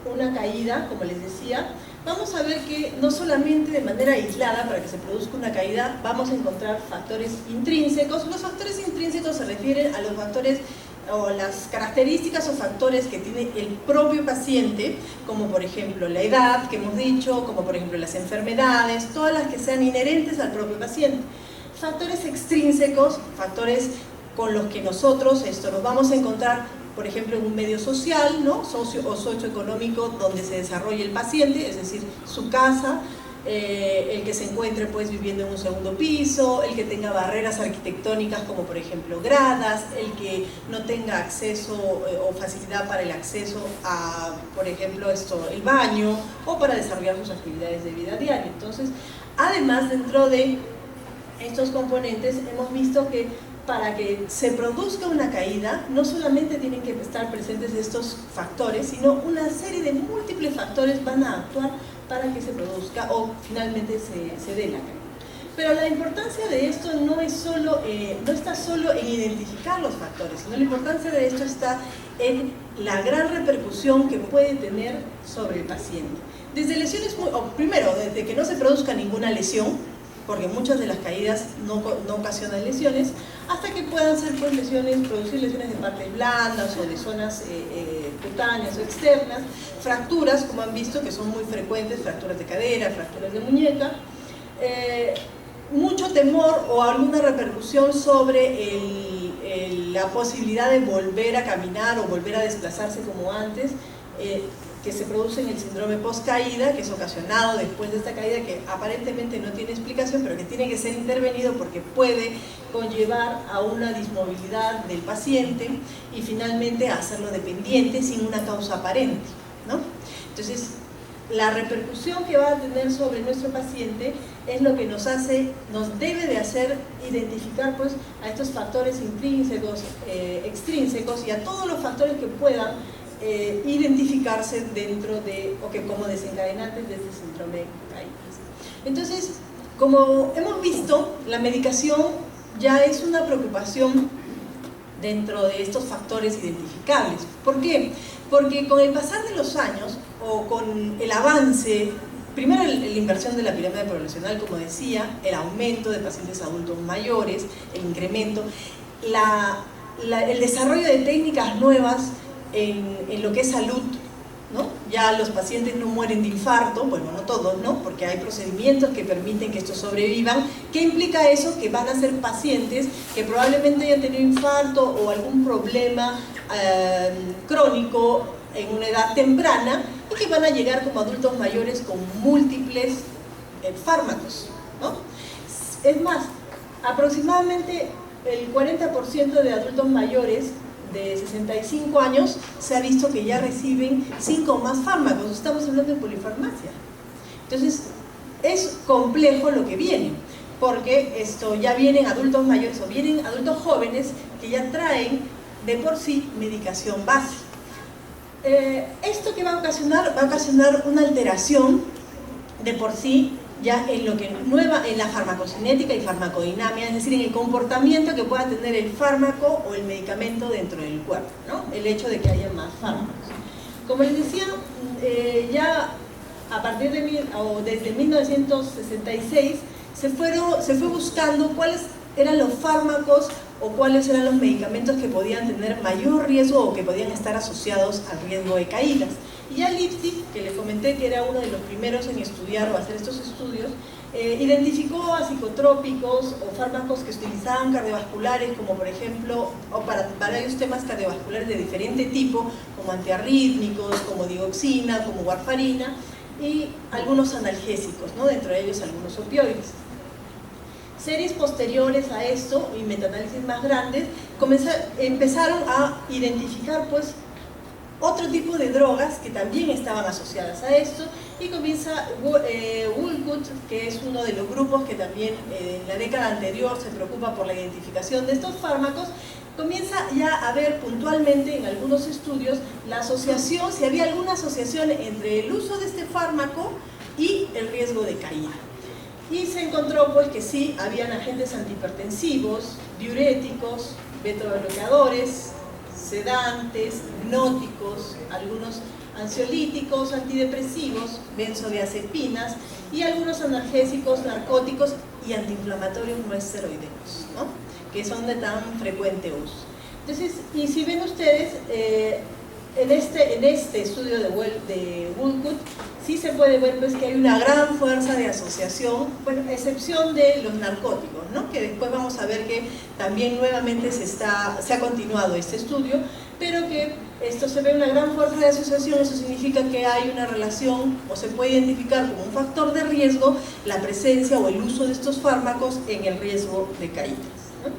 una caída, como les decía, vamos a ver que no solamente de manera aislada, para que se produzca una caída, vamos a encontrar factores intrínsecos. Los factores intrínsecos se refieren a los factores o las características o factores que tiene el propio paciente, como por ejemplo la edad, que hemos dicho, como por ejemplo las enfermedades, todas las que sean inherentes al propio paciente. Factores extrínsecos, factores con los que nosotros nos vamos a encontrar, por ejemplo, en un medio social, ¿no? Socio o socioeconómico donde se desarrolla el paciente, es decir, su casa, el que se encuentre pues viviendo en un segundo piso, el que tenga barreras arquitectónicas como por ejemplo gradas, el que no tenga acceso o facilidad para el acceso a, por ejemplo, el baño o para desarrollar sus actividades de vida diaria. Entonces, además, dentro de estos componentes hemos visto que para que se produzca una caída no solamente tienen que estar presentes estos factores, sino una serie de múltiples factores van a actuar para que se produzca o finalmente se dé la caída. Pero la importancia de esto no está solo en identificar los factores, sino la importancia de esto está en la gran repercusión que puede tener sobre el paciente. Desde lesiones, primero, desde que no se produzca ninguna lesión, porque muchas de las caídas no ocasionan lesiones, hasta que puedan ser pues, producir lesiones de partes blandas o de zonas cutáneas o externas, fracturas, como han visto, que son muy frecuentes, fracturas de cadera, fracturas de muñeca, mucho temor o alguna repercusión sobre la posibilidad de volver a caminar o volver a desplazarse como antes, que se produce en el síndrome post-caída, que es ocasionado después de esta caída, que aparentemente no tiene explicación, pero que tiene que ser intervenido porque puede conllevar a una dismovilidad del paciente y finalmente a hacerlo dependiente sin una causa aparente, ¿no? Entonces, la repercusión que va a tener sobre nuestro paciente es lo que nos debe de hacer identificar pues, a estos factores intrínsecos, extrínsecos y a todos los factores que puedan identificarse dentro de, o que como desencadenantes de este síndrome de caídas. Entonces, como hemos visto, la medicación ya es una preocupación dentro de estos factores identificables. ¿Por qué? Porque con el pasar de los años, o con el avance, primero la inversión de la pirámide poblacional, como decía, el aumento de pacientes adultos mayores, el incremento, el desarrollo de técnicas nuevas en lo que es salud, ¿no? Ya los pacientes no mueren de infarto, bueno, no todos, ¿no? Porque hay procedimientos que permiten que estos sobrevivan. ¿Qué implica eso? Que van a ser pacientes que probablemente hayan tenido infarto o algún problema crónico en una edad temprana y que van a llegar como adultos mayores con múltiples fármacos, ¿no? Es más, aproximadamente el 40% de adultos mayores de 65 años se ha visto que ya reciben 5 o más fármacos. Estamos hablando de polifarmacia. Entonces, es complejo lo que viene, porque ya vienen adultos mayores o vienen adultos jóvenes que ya traen de por sí medicación base. ¿Esto qué va a ocasionar? Va a ocasionar una alteración de por sí ya en la farmacocinética y farmacodinamia, es decir, en el comportamiento que pueda tener el fármaco o el medicamento dentro del cuerpo, ¿no? El hecho de que haya más fármacos. Como les decía, ya a partir desde 1966 se fue buscando cuáles eran los fármacos o cuáles eran los medicamentos que podían tener mayor riesgo o que podían estar asociados al riesgo de caídas. Y ya Lipstick, que les comenté que era uno de los primeros en estudiar o hacer estos estudios, identificó a psicotrópicos o fármacos que se utilizaban cardiovasculares, como por ejemplo, o para varios temas cardiovasculares de diferente tipo, como antiarrítmicos, como dioxina, como warfarina, y algunos analgésicos, ¿no? Dentro de ellos algunos opioides. Series posteriores a esto, y metaanálisis más grandes, empezaron a identificar pues, otro tipo de drogas que también estaban asociadas a esto, y comienza Woolcott, que es uno de los grupos que también en la década anterior se preocupa por la identificación de estos fármacos. Comienza ya a ver puntualmente en algunos estudios la asociación, si había alguna asociación entre el uso de este fármaco y el riesgo de caída. Y se encontró pues que sí, habían agentes antihipertensivos, diuréticos, beta-bloqueadores, sedantes, hipnóticos, algunos ansiolíticos, antidepresivos, benzodiazepinas y algunos analgésicos, narcóticos y antiinflamatorios no esteroideos, ¿no? Que son de tan frecuente uso. Entonces, y si ven ustedes, en este estudio de Woolcott sí se puede ver pues, que hay una gran fuerza de asociación, bueno, a excepción de los narcóticos, ¿no? Que después vamos a ver que también nuevamente se ha continuado este estudio, pero que esto se ve una gran fuerza de asociación. Eso significa que hay una relación, o se puede identificar como un factor de riesgo la presencia o el uso de estos fármacos en el riesgo de caídas, ¿no?